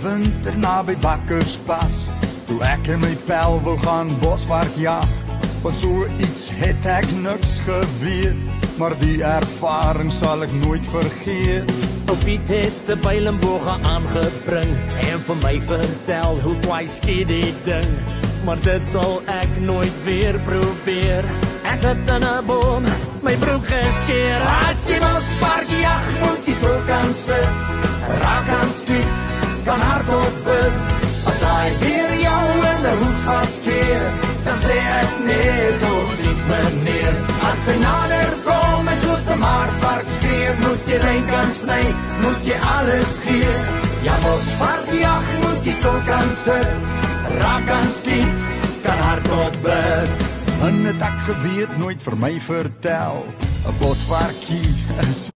winter na by Bakkerspas, toe ek en my pel wou gaan bosvark jag. Van so iets het ek niks geweet, maar die ervaring sal ek nooit vergeet. Ou Piet het 'n pyl en boog aangebring en vir my vertel hoe kwai skiet die ding. Maar dit sal ek nooit weer probeer. Ek sit in 'n boom, my broek geskeer. As jy bosvark jag, moet jy stil kan sit, raak kan skiet, kan hardop bid. As hy weer jou in 'n hoek vaskeer, dan sê ek nee, tot ziens meneer. As hy nader kom en soos 'n maarvark skree, moet jy rein kan sny, moet jy alles gee. Ja, bosvark jag, moet jy stil kan sit, raak kan skiet, kan hardop bid. En het ek geweet, nooit vir my vertel, 'n bosvarkie is